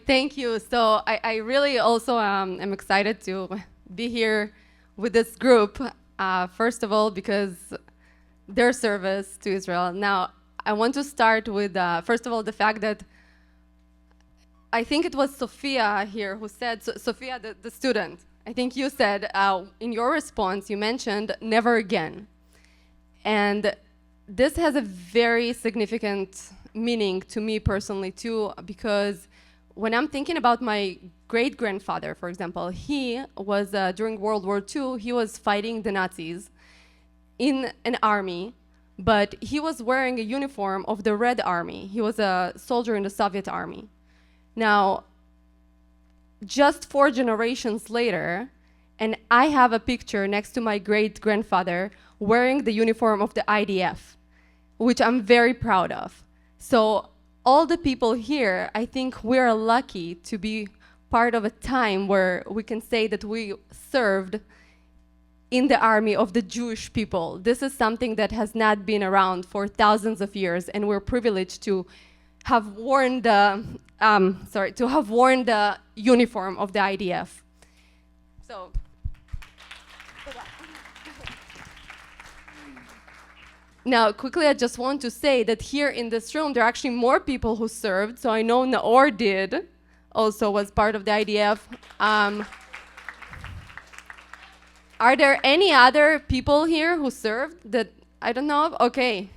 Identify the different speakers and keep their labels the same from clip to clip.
Speaker 1: Thank you. So I really also am excited to be here with this group. First of all, because their service to Israel. Now, I want to start with, first of all, the fact that I think it was Sophia here who said, Sophia, the student, I think you said in your response, you mentioned never again. And this has a very significant meaning to me personally too, because when I'm thinking about my great-grandfather, for example, he was, during World War II, he was fighting the Nazis in an army, but he was wearing a uniform of the Red Army. He was a soldier in the Soviet army. Now, just 4 generations later, and I have a picture next to my great-grandfather wearing the uniform of the IDF, which I'm very proud of. So all the people here, I think we're lucky to be part of a time where we can say that we served in the army of the Jewish people. This is something that has not been around for thousands of years, and we're privileged to have worn the uniform of the IDF. So. Now, quickly, I just want to say that here in this room, there are actually more people who served. So I know Naor did, also was part of the IDF. Are there any other people here who served that I don't know of? Okay.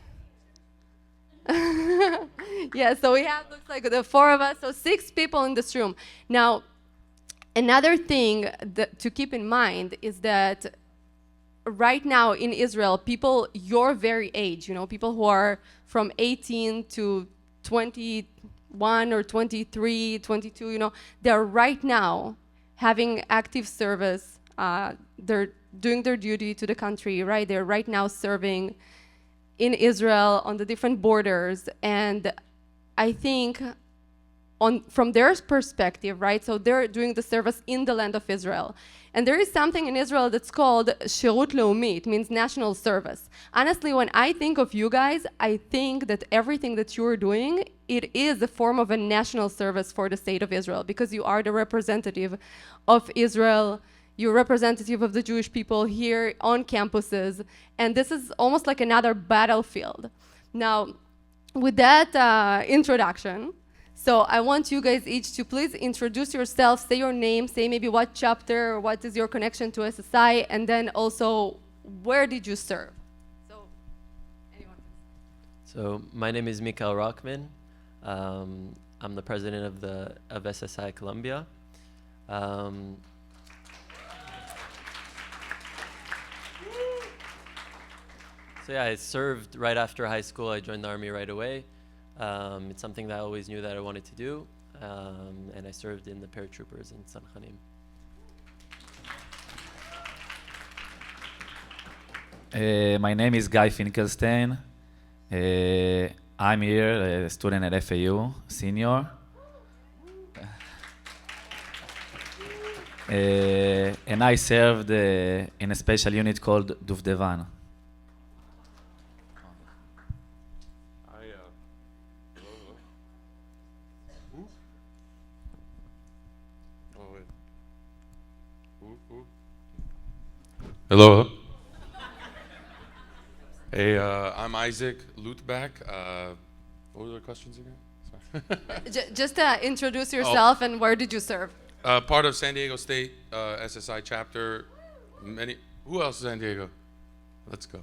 Speaker 1: Yeah, so we have, looks like the 4 of us, so 6 people in this room. Now, another thing to keep in mind is that right now in Israel, people your very age, you know, people who are from 18 to 21 or 23, 22, you know, they're right now having active service. They're doing their duty to the country, right? They're right now serving in Israel on the different borders. And I think from their perspective, right? So they're doing the service in the land of Israel. And there is something in Israel that's called Shirut Leumi. It means national service. Honestly, when I think of you guys, I think that everything that you're doing, it is a form of a national service for the state of Israel, because you are the representative of Israel. You're representative of the Jewish people here on campuses. And this is almost like another battlefield. Now, with that introduction, so I want you guys each to please introduce yourself, say your name, say maybe what chapter, or what is your connection to SSI, and then also where did you serve? So, anyone?
Speaker 2: So my name is Mikael Rockman. I'm the president of SSI Colombia. So yeah, I served right after high school. I joined the army right away. It's something that I always knew that I wanted to do, and I served in the paratroopers in Sanchanim.
Speaker 3: My name is Guy Finkelstein. I'm here, a student at FAU, senior. And I served in a special unit called Duvdevan.
Speaker 4: Hello. Hey, I'm Isaac Lutback. What were the questions again? Sorry.
Speaker 1: Just introduce yourself and where did you serve?
Speaker 4: Part of San Diego State SSI chapter. Who else is San Diego? Let's go.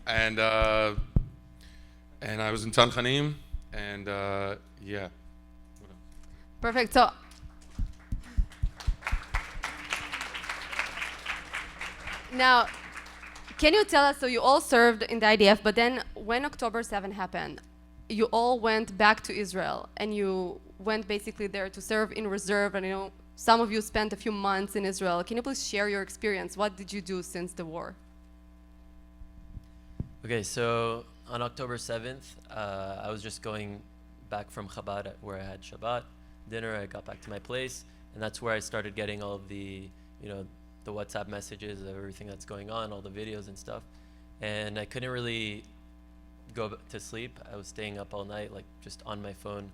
Speaker 4: And I was in Tanchanim, and yeah.
Speaker 1: Perfect. So. Now, can you tell us, so you all served in the IDF, but then when October 7 happened, you all went back to Israel, and you went basically there to serve in reserve, and you know, some of you spent a few months in Israel. Can you please share your experience? What did you do since the war?
Speaker 2: Okay, so on October 7th, I was just going back from Chabad where I had Shabbat dinner. I got back to my place, and that's where I started getting all of the, you know, the WhatsApp messages of everything that's going on, all the videos and stuff. And I couldn't really go to sleep. I was staying up all night, like just on my phone,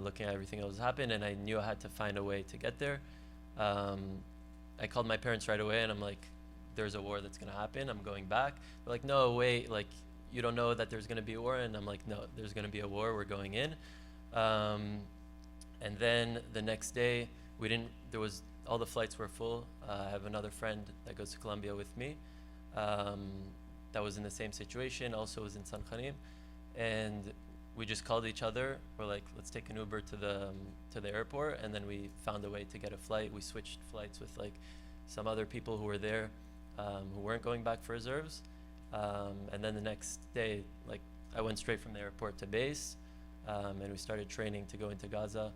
Speaker 2: looking at everything that was happening, and I knew I had to find a way to get there. I called my parents right away, and I'm like, there's a war that's going to happen. I'm going back. They're like, no, wait, like, you don't know that there's going to be a war? And I'm like, no, there's going to be a war. We're going in. And then the next day, all the flights were full. I have another friend that goes to Colombia with me that was in the same situation, also was in San Khanim. And we just called each other. We're like, let's take an Uber to the airport. And then we found a way to get a flight. We switched flights with like some other people who were there who weren't going back for reserves. And then the next day, like, I went straight from the airport to base, and we started training to go into Gaza.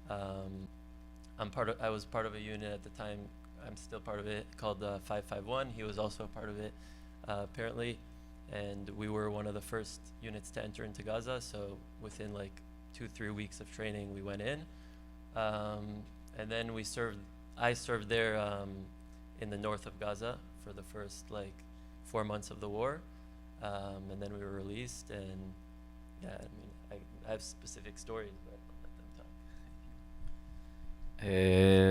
Speaker 2: I was part of a unit at the time. I'm still part of it, called 551. He was also a part of it, apparently. And we were one of the first units to enter into Gaza. So within like 2-3 weeks of training, we went in. And then I served there in the north of Gaza for the first like 4 months of the war. And then we were released. And yeah, I mean, I have specific stories, but I'll let them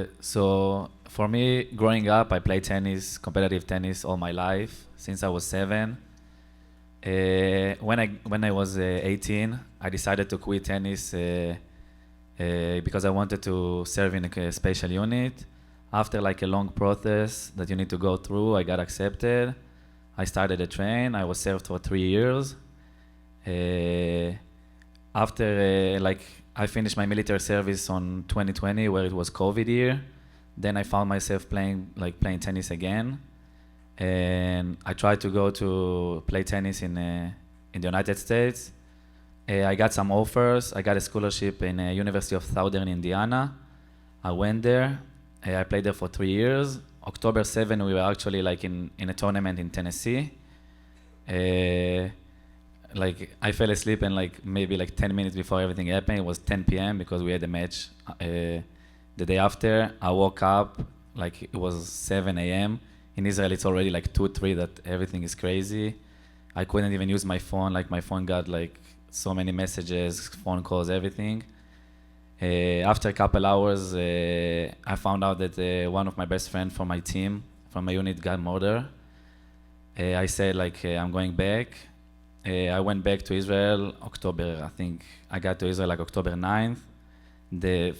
Speaker 2: talk.
Speaker 3: So for me, growing up, I played tennis, competitive tennis all my life, since I was 7. When I was 18, I decided to quit tennis because I wanted to serve in a special unit. After like a long process that you need to go through, I got accepted. I started a train. I was served for 3 years. After like I finished my military service on 2020, where it was COVID year. Then I found myself playing tennis again. And I tried to go to play tennis in the United States. I got some offers. I got a scholarship in University of Southern Indiana. I went there. I played there for 3 years. October 7, we were actually like in a tournament in Tennessee. Like I fell asleep and like maybe like 10 minutes before everything happened, it was 10 p.m. because we had a match the day after. I woke up like it was 7 a.m. In Israel, it's already like 2-3 that everything is crazy. I couldn't even use my phone. Like my phone got like so many messages, phone calls, everything. After a couple hours, I found out that one of my best friends from my team, from my unit, got murdered. I said like I'm going back. I went back to Israel I think I got to Israel like October 9th.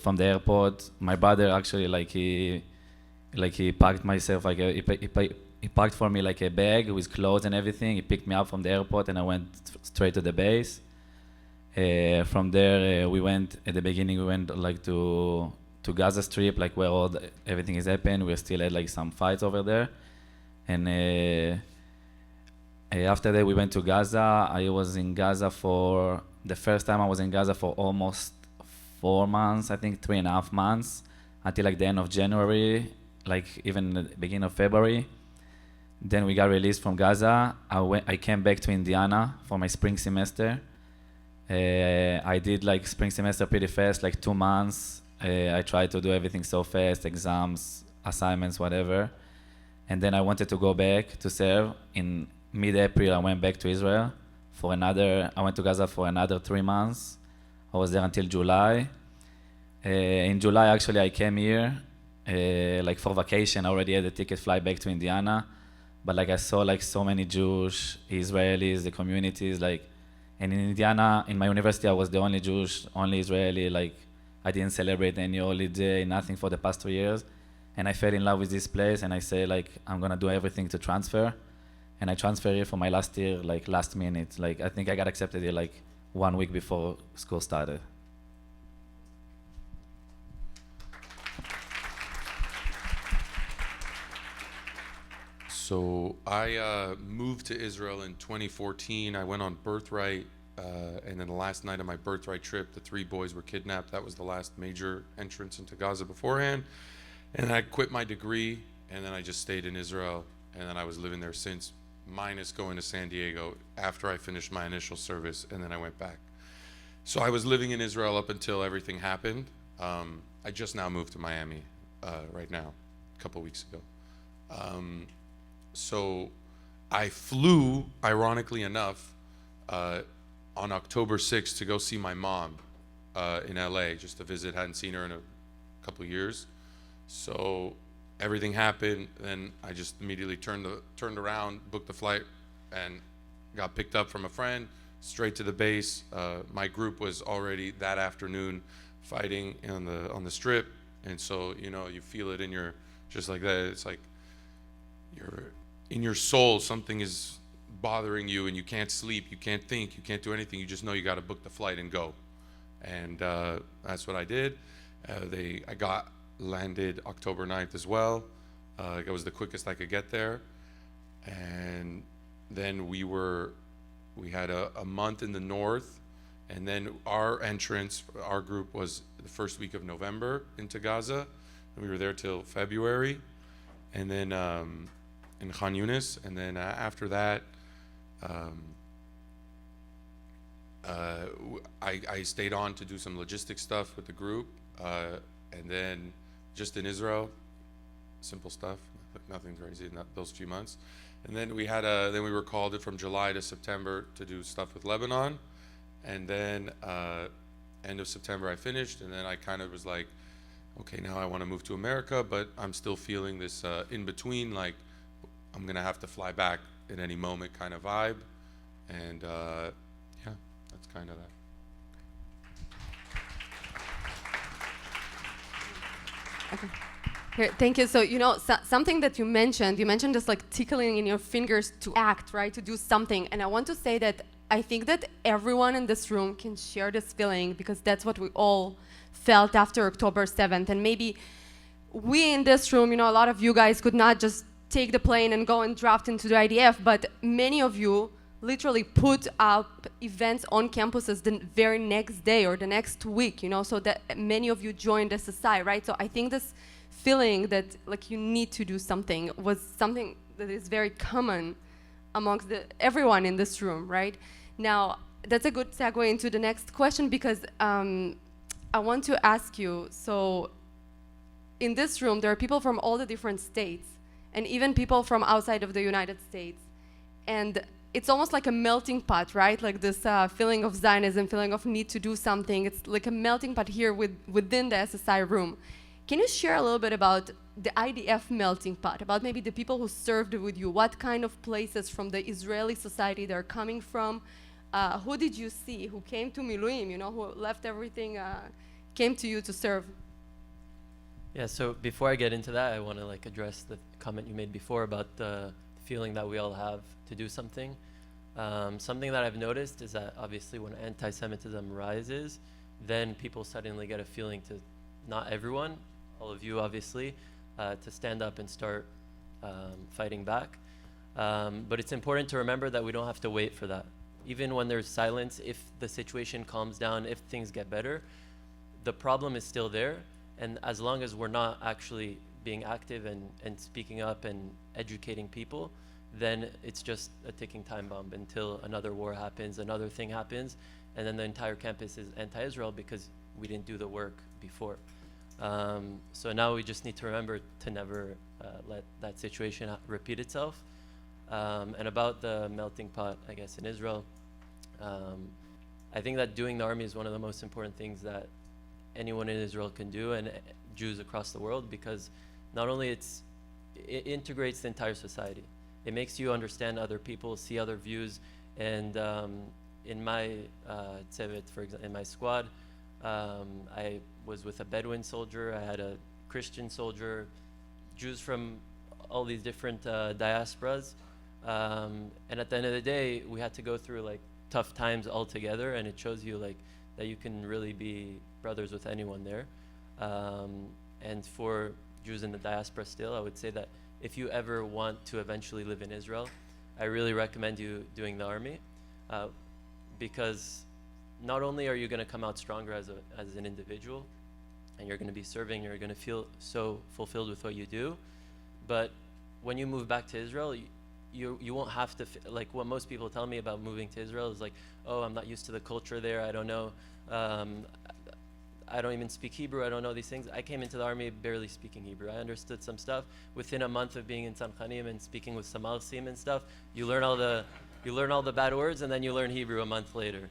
Speaker 3: From the airport, my brother actually he packed myself he packed for me like a bag with clothes and everything. He picked me up from the airport and I went straight to the base. From there, we went at the beginning. We went like to Gaza Strip, like where everything is happening. We still had like some fights over there, and after that we went to Gaza. I was in Gaza for the first time. I was in Gaza for almost 4 months. I think 3.5 months until like the end of January, like even the beginning of February. Then we got released from Gaza. I came back to Indiana for my spring semester. I did like spring semester pretty fast, like 2 months. I tried to do everything so fast, exams, assignments, whatever. And then I wanted to go back to serve. In mid-April, I went back to Israel I went to Gaza for another 3 months. I was there until July. In July, actually, I came here like for vacation. I already had a ticket flight back to Indiana. But like I saw like so many Jewish, Israelis, the communities, like, and in Indiana, in my university, I was the only Jewish, only Israeli. Like, I didn't celebrate any holiday, nothing for the past 3 years. And I fell in love with this place, and I say, like, I'm gonna do everything to transfer. And I transferred here for my last year, like, last minute. Like, I think I got accepted here, like, 1 week before school started.
Speaker 4: So I moved to Israel in 2014. I went on birthright, and then the last night of my birthright trip, the 3 boys were kidnapped. That was the last major entrance into Gaza beforehand. And I quit my degree, and then I just stayed in Israel, and then I was living there since, minus going to San Diego after I finished my initial service, and then I went back. So I was living in Israel up until everything happened. I just now moved to Miami right now, a couple weeks ago. So I flew, ironically enough, on October 6th to go see my mom in LA just to visit. Hadn't seen her in a couple of years. So everything happened. Then I just immediately turned around, booked the flight, and got picked up from a friend straight to the base. My group was already that afternoon fighting on the strip, and so you feel it in your, just like that. It's like you're in your soul, something is bothering you, and you can't sleep, you can't think, you can't do anything. You just know you got to book the flight and go, and that's what I did. I landed October 9th as well. It was the quickest I could get there, and then we had a month in the north, and then our group was the first week of November into Gaza, and we were there till February, and then in Khan Yunis, and then after that, I stayed on to do some logistic stuff with the group, and then just in Israel, simple stuff, nothing crazy in those few months. And then we were called from July to September to do stuff with Lebanon, and then end of September I finished, and then I kind of was like, okay, now I want to move to America, but I'm still feeling this in between, like I'm gonna have to fly back at any moment kind of vibe, and yeah, that's kind of that.
Speaker 1: Okay. Here, thank you. So, something that you mentioned this like tickling in your fingers to act, right? To do something. And I want to say that I think that everyone in this room can share this feeling, because that's what we all felt after October 7th. And maybe we in this room, a lot of you guys could not just take the plane and go and draft into the IDF, but many of you literally put up events on campuses the very next day or the next week, so that many of you joined SSI, right? So I think this feeling that like you need to do something was something that is very common amongst everyone in this room, right? Now, that's a good segue into the next question, because I want to ask you, so in this room, there are people from all the different states, and even people from outside of the United States. And it's almost like a melting pot, right? Like this feeling of Zionism, feeling of need to do something. It's like a melting pot here within the SSI room. Can you share a little bit about the IDF melting pot, about maybe the people who served with you? What kind of places from the Israeli society they're coming from? Who did you see who came to Miluim, who left everything, came to you to serve?
Speaker 2: Yeah, so before I get into that, I want to address the comment you made before about the feeling that we all have to do something. Something that I've noticed is that obviously when anti-Semitism rises, then people suddenly get a feeling to, not everyone, all of you obviously, to stand up and start fighting back. But it's important to remember that we don't have to wait for that. Even when there's silence, if the situation calms down, if things get better, the problem is still there. And as long as we're not actually being active and speaking up and educating people, then it's just a ticking time bomb until another war happens, another thing happens, and then the entire campus is anti-Israel because we didn't do the work before. So now we just need to remember to never let that situation repeat itself. And about the melting pot, I guess, in Israel, I think that doing the army is one of the most important things that anyone in Israel can do, and Jews across the world, because not only it integrates the entire society, it makes you understand other people, see other views. And in my tzevet, for example, in my squad, I was with a Bedouin soldier, I had a Christian soldier, Jews from all these different diasporas, and at the end of the day, we had to go through tough times all together, and it shows you that you can really be brothers with anyone there. And for Jews in the diaspora still, I would say that if you ever want to eventually live in Israel, I really recommend you doing the army, because not only are you going to come out stronger as an individual, and you're going to be serving, you're going to feel so fulfilled with what you do, but when you move back to Israel, you won't have to, what most people tell me about moving to Israel is oh, I'm not used to the culture there, I don't know, I don't even speak Hebrew, I don't know these things. I came into the army barely speaking Hebrew. I understood some stuff. Within a month of being in Tzamchanim and speaking with some Alsim and stuff, you learn all the bad words, and then you learn Hebrew a month later.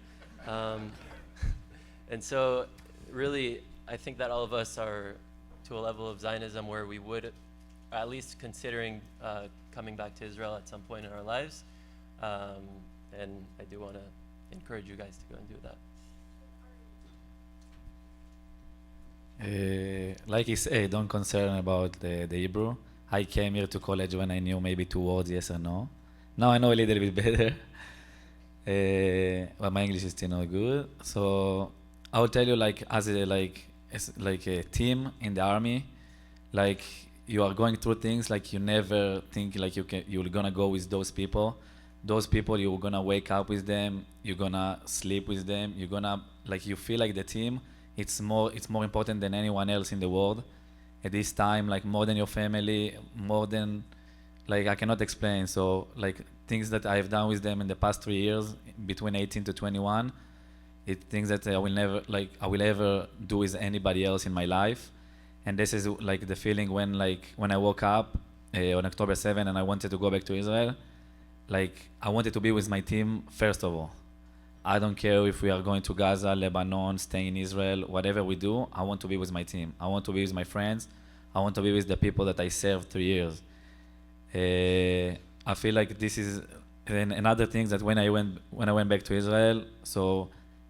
Speaker 2: And so, really, I think that all of us are to a level of Zionism where we would, at least considering coming back to Israel at some point in our lives. And I do want to encourage you guys to go and do that.
Speaker 3: Like he said, don't concern about the Hebrew. I came here to college when I knew maybe 2 words, yes or no. Now I know a little bit better, but my English is still not good. So I will tell you, like as a team in the army, like you are going through things like you never think like you're gonna go with those people. Those people you're gonna wake up with them, you're gonna sleep with them, you're gonna like you feel like the team. It's more important than anyone else in the world at this time, like more than your family, more than like I cannot explain. So like things that I've done with them in the past 3 years between 18 to 21, it's things that I will ever do with anybody else in my life. And this is like the feeling when I woke up on October 7 and I wanted to go back to Israel. Like I wanted to be with my team first of all. I don't care if we are going to Gaza, Lebanon, staying in Israel, whatever we do, I want to be with my team. I want to be with my friends. I want to be with the people that I served 3 years. I feel like this is another thing that when I went back to Israel, so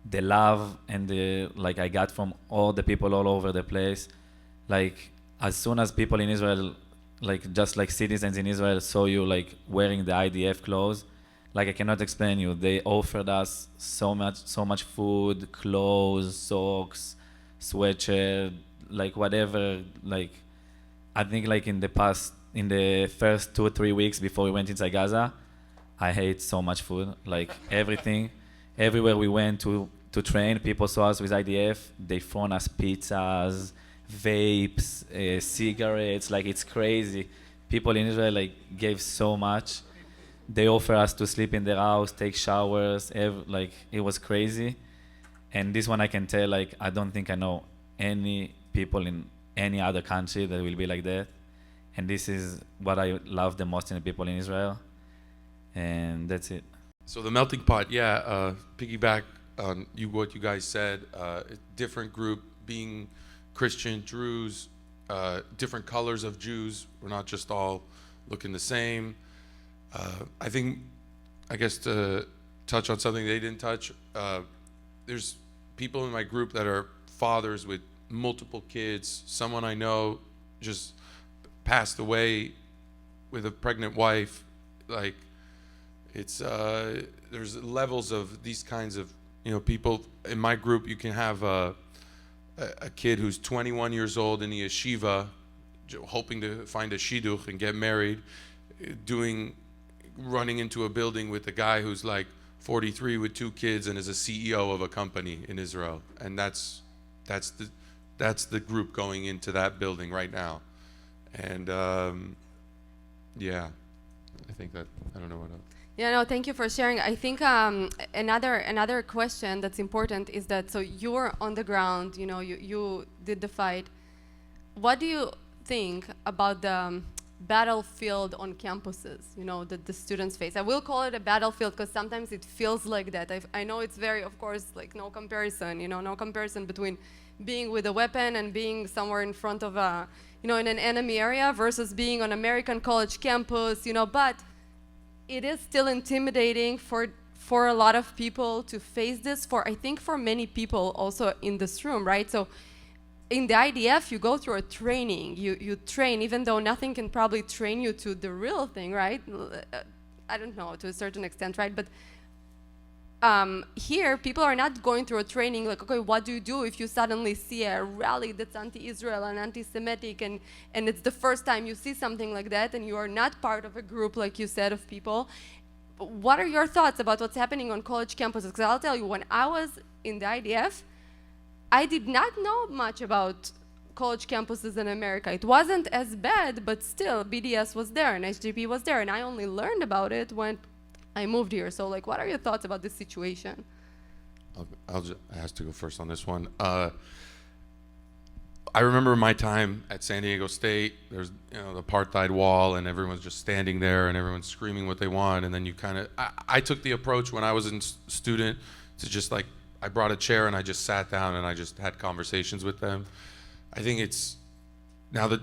Speaker 3: the love and the like I got from all the people all over the place, like as soon as people in Israel, like just like citizens in Israel saw you like wearing the IDF clothes, like I cannot explain you. They offered us so much food, clothes, socks, sweatshirt, like whatever. Like I think like in the first 2-3 weeks before we went inside Gaza, I ate so much food. Like everything, everywhere we went to train, people saw us with IDF. They thrown us pizzas, vapes, cigarettes. Like it's crazy. People in Israel like gave so much. They offer us to sleep in their house, take showers, like it was crazy. And this one I can tell, like I don't think I know any people in any other country that will be like that. And this is what I love the most in the people in Israel. And that's it.
Speaker 4: So the melting pot, piggyback on what you guys said, different group, being Christian, Druze, different colors of Jews. We're not just all looking the same. I guess to touch on something they didn't touch, there's people in my group that are fathers with multiple kids. Someone I know just passed away with a pregnant wife. Like it's there's levels of these kinds of people in my group. You can have a kid who's 21 years old in the yeshiva, hoping to find a shidduch and get married, running into a building with a guy who's like 43 with 2 kids and is a CEO of a company in Israel, and that's the group going into that building right now. And I think that I don't know what else.
Speaker 1: Yeah, no, thank you for sharing. I think another question that's important is that, so you're on the ground, you did the fight. What do you think about the battlefield on campuses, that the students face? I will call it a battlefield because sometimes it feels like that. I know it's very, of course, like no comparison, no comparison between being with a weapon and being somewhere in front of in an enemy area versus being on American college campus, but it is still intimidating for a lot of people to face this, I think for many people also in this room, right? So in the IDF, you go through a training. You train, even though nothing can probably train you to the real thing, right? I don't know, to a certain extent, right? But here, people are not going through a training like, okay, what do you do if you suddenly see a rally that's anti-Israel and anti-Semitic, and it's the first time you see something like that, and you are not part of a group, like you said, of people. What are your thoughts about what's happening on college campuses? Because I'll tell you, when I was in the IDF, I did not know much about college campuses in America. It wasn't as bad, but still, BDS was there and HGP was there, and I only learned about it when I moved here. So, like, what are your thoughts about this situation?
Speaker 4: I have to go first on this one. I remember my time at San Diego State. There's the apartheid wall, and everyone's just standing there, and everyone's screaming what they want. And then you kind of, I took the approach when I was a student to just like, I brought a chair and I just sat down and I just had conversations with them. I think it's now the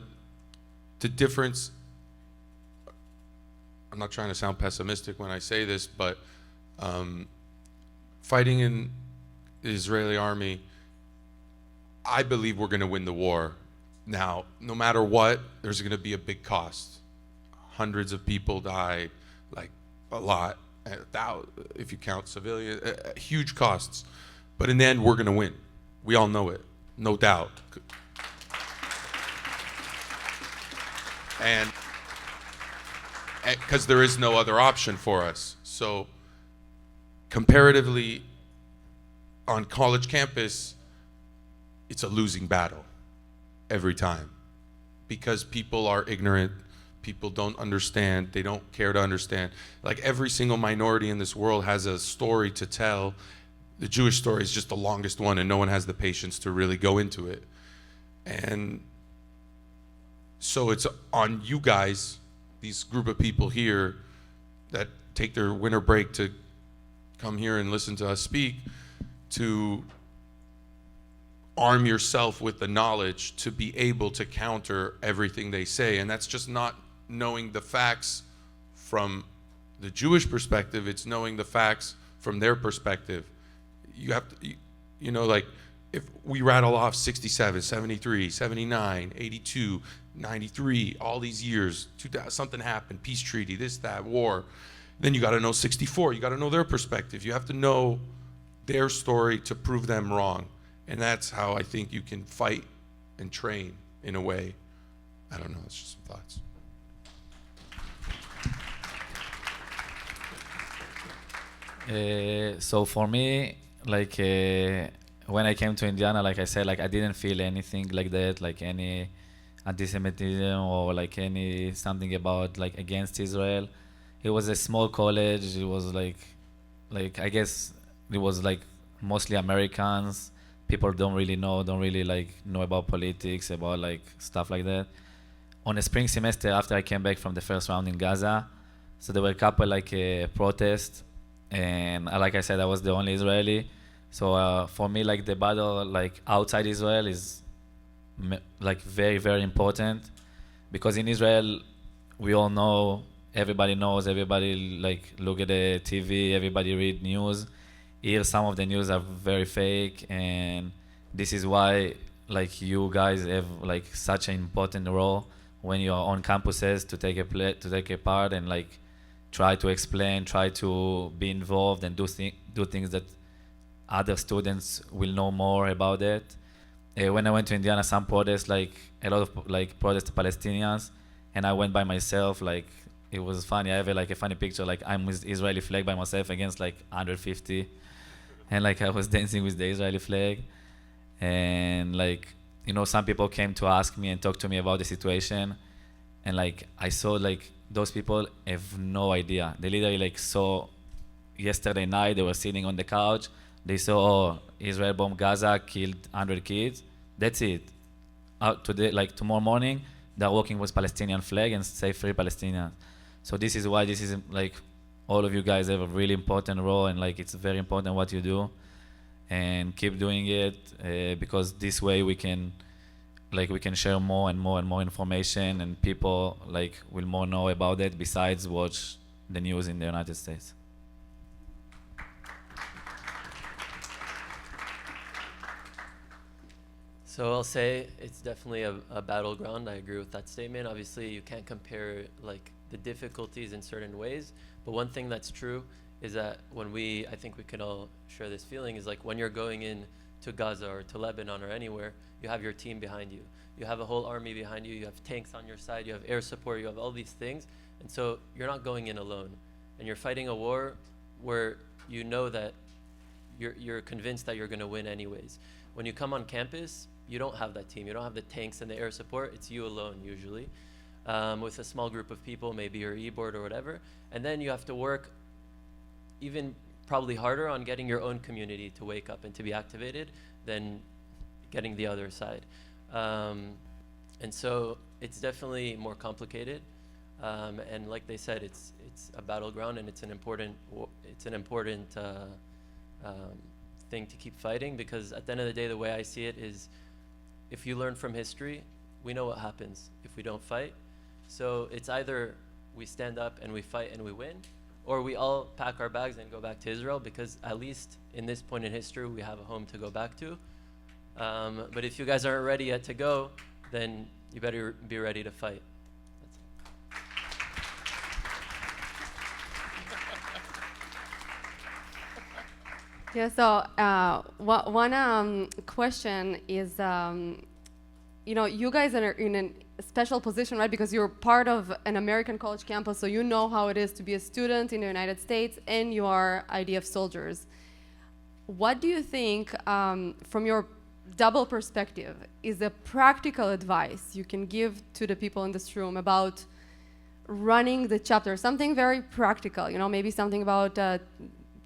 Speaker 4: difference. I'm not trying to sound pessimistic when I say this, but fighting in the Israeli army, I believe we're going to win the war. Now, no matter what, there's going to be a big cost. Hundreds of people die, like a lot, if you count civilian, huge costs. But in the end, we're going to win. We all know it, no doubt. And because there is no other option for us. So comparatively, on college campus, it's a losing battle every time because people are ignorant, people don't understand, they don't care to understand. Like every single minority in this world has a story to tell. The Jewish story is just the longest one and no one has the patience to really go into it. And so it's on you guys, these group of people here that take their winter break to come here and listen to us speak, to arm yourself with the knowledge to be able to counter everything they say. And that's just not knowing the facts from the Jewish perspective, it's knowing the facts from their perspective. You have to, you know, like if we rattle off 67, 73, 79, 82, 93, all these years, 2000, something happened, peace treaty, this, that, war. Then you got to know 64. You got to know their perspective. You have to know their story to prove them wrong. And that's how I think you can fight and train in a way. I don't know. It's just some thoughts.
Speaker 3: So for me, like when I came to Indiana, like I said, like I didn't feel anything like that, like any anti-Semitism or like any something about like against Israel. It was a small college. It was like I guess it was like mostly Americans. People don't really know about politics, about like stuff like that. On a spring semester after I came back from the first round in Gaza, so there were a couple like protests, and like I said, I was the only Israeli. So for me, like the battle like outside Israel is like very, very important, because in Israel, we all know, everybody knows, everybody like look at the TV, everybody read news. Here, some of the news are very fake, and this is why like you guys have like such an important role when you're on campuses to take a part and like try to explain, try to be involved and do things that other students will know more about it. When I went to Indiana, some protests, like a lot of like protest Palestinians, and I went by myself. Like it was funny. I have like a funny picture. Like I'm with Israeli flag by myself against like 150, and like I was dancing with the Israeli flag, and like you know some people came to ask me and talk to me about the situation, and like I saw like those people have no idea. They literally like saw yesterday night they were sitting on the couch. They saw, oh, Israel bombed Gaza, killed 100 kids. That's it. Today, like tomorrow morning, they're working with Palestinian flag and say free Palestinians. So this is why this is like all of you guys have a really important role, and like it's very important what you do, and keep doing it because this way we can share more and more and more information, and people like will more know about it besides watch the news in the United States.
Speaker 2: So I'll say it's definitely a battleground. I agree with that statement. Obviously, you can't compare like the difficulties in certain ways, but one thing that's true is that I think we can all share this feeling, is like when you're going in to Gaza or to Lebanon or anywhere, you have your team behind you. You have a whole army behind you. You have tanks on your side. You have air support. You have all these things. And so you're not going in alone. And you're fighting a war where you know that you're convinced that you're going to win anyways. When you come on campus, you don't have that team. You don't have the tanks and the air support. It's you alone usually, with a small group of people, maybe your e-board or whatever. And then you have to work even probably harder on getting your own community to wake up and to be activated than getting the other side. And so it's definitely more complicated. And like they said, it's a battleground, and it's an important thing to keep fighting, because at the end of the day, the way I see it is, if you learn from history, we know what happens if we don't fight. So it's either we stand up and we fight and we win, or we all pack our bags and go back to Israel, because at least in this point in history, we have a home to go back to. But if you guys aren't ready yet to go, then you better be ready to fight.
Speaker 1: Yeah, so one question is, you guys are in a special position, right? Because you're part of an American college campus, so you know how it is to be a student in the United States, and you are IDF soldiers. What do you think, from your double perspective, is a practical advice you can give to the people in this room about running the chapter? Something very practical, maybe something about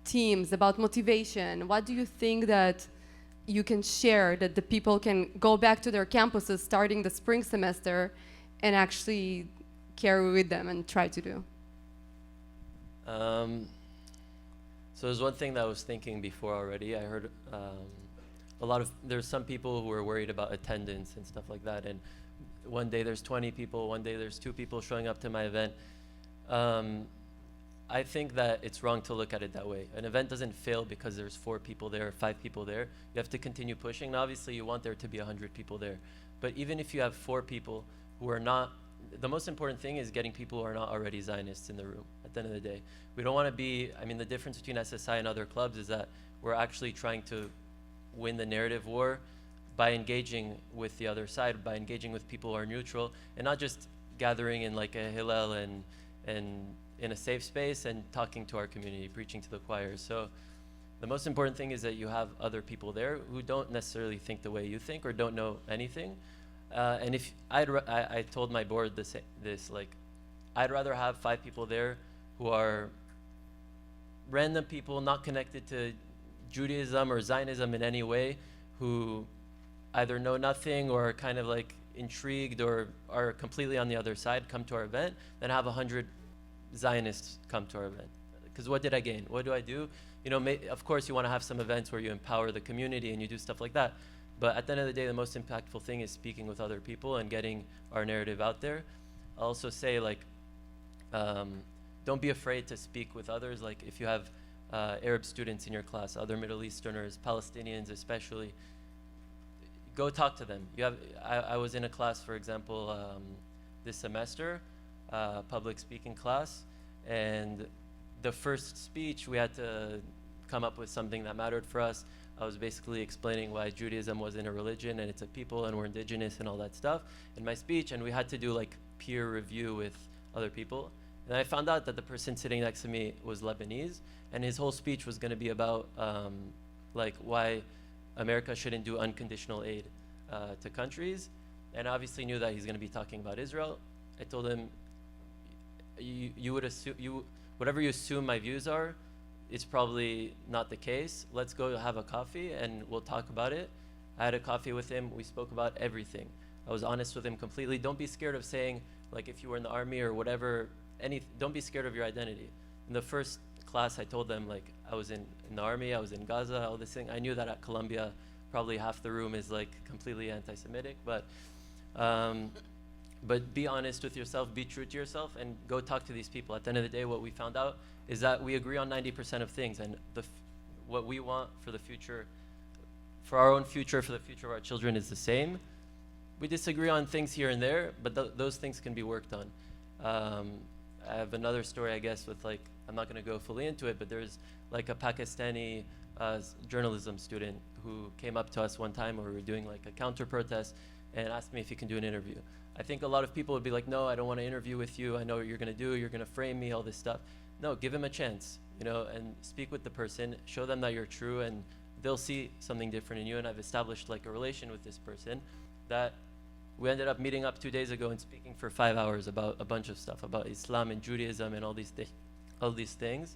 Speaker 1: teams, about motivation. What do you think that you can share that the people can go back to their campuses starting the spring semester and actually carry with them and try to do?
Speaker 2: So there's one thing that I was thinking before already. I heard there's some people who are worried about attendance and stuff like that, and one day there's 20 people, one day there's 2 people showing up to my event. I think that it's wrong to look at it that way. An event doesn't fail because there's 4 people there, 5 people there. You have to continue pushing. Now, obviously, you want there to be 100 people there. But even if you have 4 people who are not, the most important thing is getting people who are not already Zionists in the room at the end of the day. We don't want to be, the difference between SSI and other clubs is that we're actually trying to win the narrative war by engaging with the other side, by engaging with people who are neutral, and not just gathering in like a Hillel and in a safe space and talking to our community, preaching to the choir. So the most important thing is that you have other people there who don't necessarily think the way you think or don't know anything. And if I told my board this, like, I'd rather have 5 people there who are random people not connected to Judaism or Zionism in any way, who either know nothing or are kind of like intrigued or are completely on the other side, come to our event, than have 100 Zionists come to our event. Because what did I gain? What do I do? Of course you want to have some events where you empower the community and you do stuff like that, but at the end of the day, the most impactful thing is speaking with other people and getting our narrative out there. I'll also say, like, don't be afraid to speak with others. Like, if you have Arab students in your class, other Middle Easterners, Palestinians especially, go talk to them. I was in a class, for example, this semester, public speaking class, and the first speech we had to come up with something that mattered for us. I was basically explaining why Judaism wasn't a religion and it's a people and we're indigenous and all that stuff in my speech, and we had to do like peer review with other people. And I found out that the person sitting next to me was Lebanese, and his whole speech was going to be about like why America shouldn't do unconditional aid to countries, and I obviously knew that he's going to be talking about Israel. I told him, you would assume, whatever you assume my views are, it's probably not the case. Let's go have a coffee and we'll talk about it. I had a coffee with him. We spoke about everything. I was honest with him completely. Don't be scared of saying, like, if you were in the army or whatever, don't be scared of your identity. In the first class, I told them, like, I was in the army, I was in Gaza, all this thing. I knew that at Columbia, probably half the room is like completely anti-Semitic, but be honest with yourself, be true to yourself, and go talk to these people. At the end of the day, what we found out is that we agree on 90% of things, and what we want for the future, for our own future, for the future of our children, is the same. We disagree on things here and there, but those things can be worked on. I have another story, I guess, with, like, I'm not going to go fully into it, but there's like a Pakistani journalism student who came up to us one time where we were doing like a counter protest and asked me if he can do an interview. I think a lot of people would be like, no, I don't want to interview with you. I know what you're going to do. You're going to frame me, all this stuff. No, give him a chance, and speak with the person, show them that you're true, and they'll see something different in you. And I've established like a relation with this person that we ended up meeting up 2 days ago and speaking for 5 hours about a bunch of stuff, about Islam and Judaism and all these things.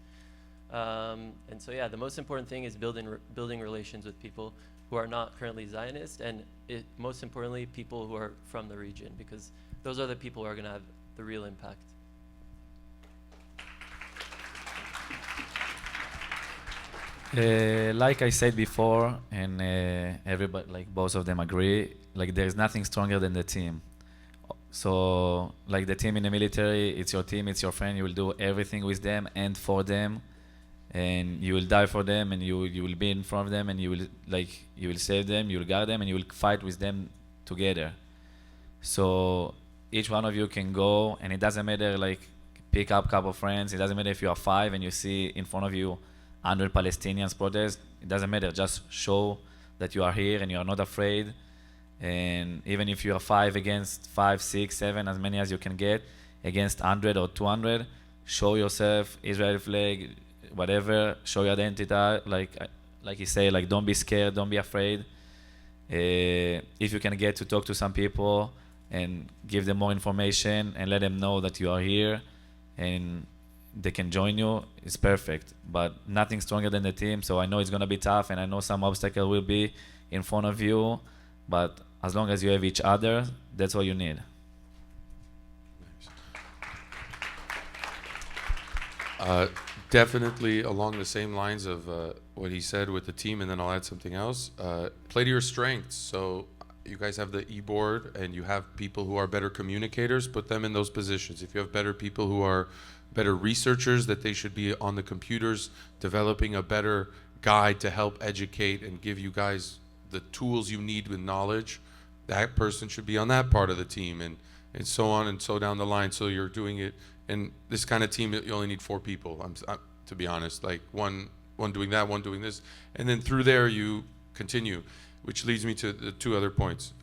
Speaker 2: And so, yeah, the most important thing is building relations with people who are not currently Zionist, and most importantly, people who are from the region, because those are the people who are going to have the real impact.
Speaker 3: Like I said before, and everybody, like both of them agree, like there's nothing stronger than the team. So, like the team in the military, it's your team, it's your friend. You will do everything with them and for them, and you will die for them, and you will be in front of them, and you will save them, you will guard them, and you will fight with them together. So each one of you can go, and it doesn't matter, like, pick up a couple friends. It doesn't matter if you are 5 and you see in front of you 100 Palestinians protest. It doesn't matter. Just show that you are here and you are not afraid. And even if you are 5 against 5, 6, 7, as many as you can get, against 100 or 200, show yourself, Israeli flag, whatever, show your identity, like you say, like don't be scared, don't be afraid. If you can get to talk to some people and give them more information and let them know that you are here and they can join you, it's perfect. But nothing stronger than the team, so I know it's going to be tough, and I know some obstacle will be in front of you, but as long as you have each other, that's all you need.
Speaker 4: Definitely along the same lines of what he said with the team, and then I'll add something else. Play to your strengths. So you guys have the e-board, and you have people who are better communicators, put them in those positions. If you have better people who are better researchers, that they should be on the computers developing a better guide to help educate and give you guys the tools you need with knowledge, that person should be on that part of the team, and so on and so down the line. So you're doing it. And this kind of team, you only need 4 people, to be honest, like one doing that, one doing this, and then through there you continue, which leads me to the 2 other points.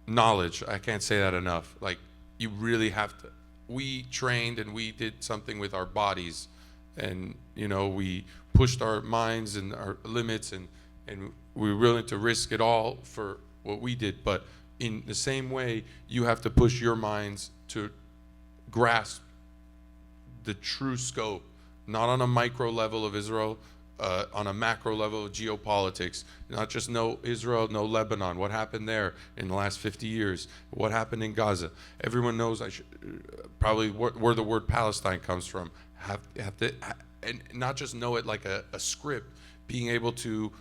Speaker 4: Knowledge, I can't say that enough. Like, you really have to. We trained and we did something with our bodies, and we pushed our minds and our limits, and we were willing to risk it all for what we did. But in the same way, you have to push your minds to grasp the true scope, not on a micro level of Israel, on a macro level of geopolitics. Not just know Israel, know Lebanon, what happened there in the last 50 years, what happened in Gaza. Everyone knows probably where the word Palestine comes from. Have to, and not just know it like a script, being able to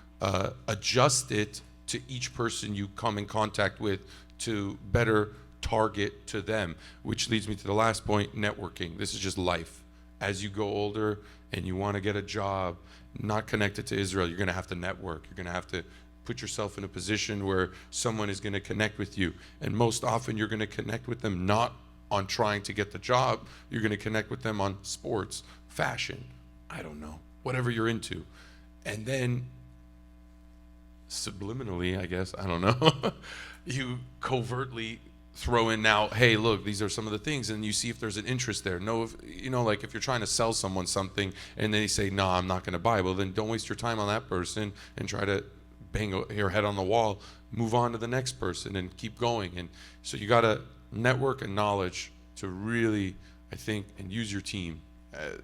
Speaker 4: adjust it to each person you come in contact with to better target to them, which leads me to the last point, networking. This is just life. As you go older and you want to get a job not connected to Israel, you're going to have to network. You're going to have to put yourself in a position where someone is going to connect with you. And most often you're going to connect with them not on trying to get the job. You're going to connect with them on sports, fashion, I don't know, whatever you're into. And then subliminally, I guess, I don't know, you covertly throw in now, hey, look, these are some of the things, and you see if there's an interest there. Like if you're trying to sell someone something and they say, no, I'm not going to buy, well, then don't waste your time on that person and try to bang your head on the wall. Move on to the next person and keep going. And so you got to network and knowledge to really, I think, and use your team.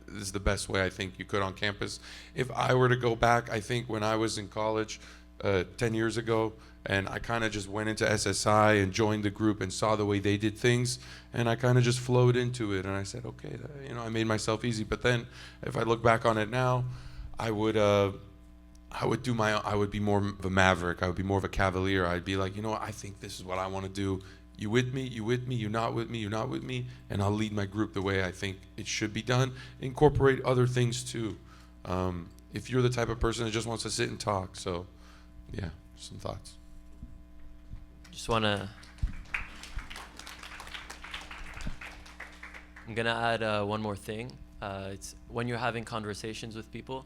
Speaker 4: This is the best way I think you could on campus. If I were to go back, I think when I was in college 10 years ago, and I kind of just went into SSI and joined the group and saw the way they did things, and I kind of just flowed into it, and I said, okay, I made myself easy. But then if I look back on it now, I would be more of a maverick. I would be more of a cavalier. I'd be like, I think this is what I want to do. You with me? You with me? You not with me? You not with me? And I'll lead my group the way I think it should be done. Incorporate other things too. If you're the type of person that just wants to sit and talk. So, yeah, some thoughts.
Speaker 2: Just want to... I'm going to add one more thing. It's when you're having conversations with people,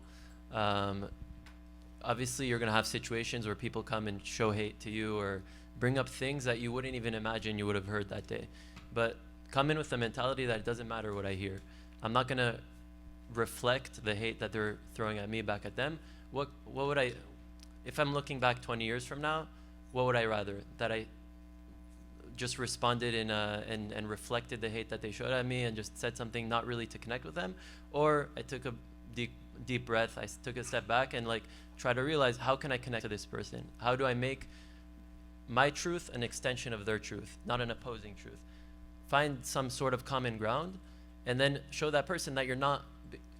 Speaker 2: obviously you're going to have situations where people come and show hate to you or bring up things that you wouldn't even imagine you would have heard that day. But come in with the mentality that it doesn't matter what I hear. I'm not going to reflect the hate that they're throwing at me back at them. What would I... If I'm looking back 20 years from now, what would I rather? That I just responded and reflected the hate that they showed at me and just said something not really to connect with them? Or I took a deep breath, I took a step back and try to realize, how can I connect to this person? How do I make my truth an extension of their truth, not an opposing truth? Find some sort of common ground and then show that person that you're not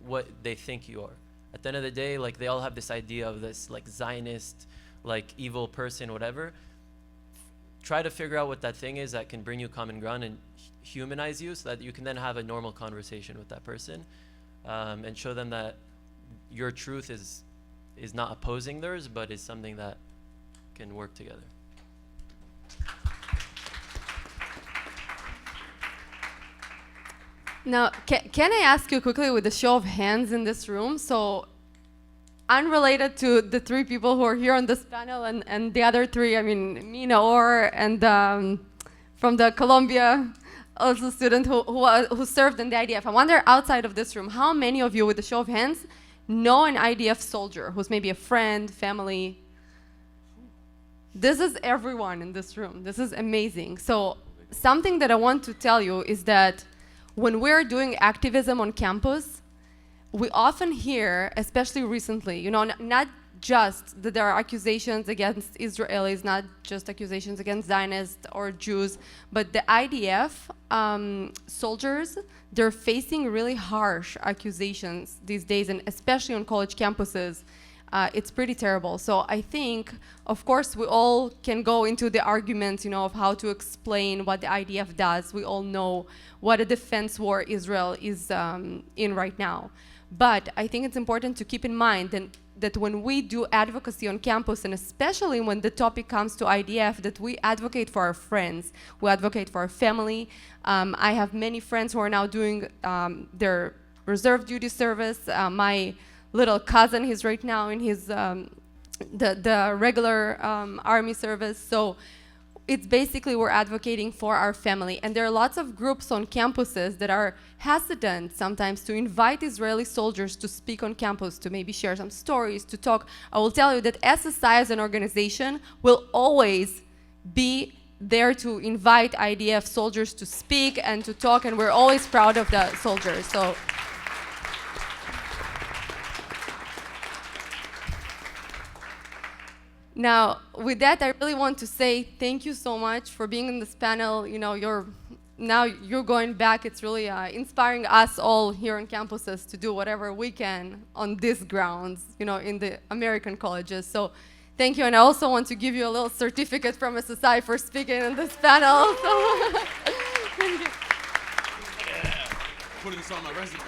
Speaker 2: what they think you are. at the end of the day, like they all have this idea of this like Zionist, like evil person, whatever. Try to figure out what that thing is that can bring you common ground and humanize you, so that you can then have a normal conversation with that person, and show them that your truth is not opposing theirs, but is something that can work together.
Speaker 1: Now, can I ask you quickly with a show of hands in this room? So, unrelated to the three people who are here on this panel and the other three, I mean, me, Naor, and from the Columbia, also student who served in the IDF. I wonder, outside of this room, how many of you, with a show of hands, know an IDF soldier who's maybe a friend, family? This is everyone in this room. This is amazing. So, something that I want to tell you is that when we're doing activism on campus, we often hear, especially recently, you know, not just that there are accusations against Israelis, not just accusations against Zionists or Jews, but the IDF soldiers, they're facing really harsh accusations these days, and especially on college campuses. It's pretty terrible. So I think, of course, we all can go into the arguments, you know, of how to explain what the IDF does. We all know what a defense war Israel is in right now. But I think it's important to keep in mind that when we do advocacy on campus, and especially when the topic comes to IDF, that we advocate for our friends, we advocate for our family. I have many friends who are now doing their reserve duty service. My little cousin, he's right now in his the regular army service. So it's basically we're advocating for our family. And there are lots of groups on campuses that are hesitant sometimes to invite Israeli soldiers to speak on campus, to maybe share some stories, to talk. I will tell you that SSI as an organization will always be there to invite IDF soldiers to speak and to talk, and we're always proud of the soldiers. So. Now, with that, I really want to say thank you so much for being in this panel. You know, now you're going back. It's really inspiring us all here on campuses to do whatever we can on these grounds, you know, in the American colleges. So thank you. And I also want to give you a little certificate from SSI for speaking in this panel. So thank you.
Speaker 4: Yeah. Putting this on my resume.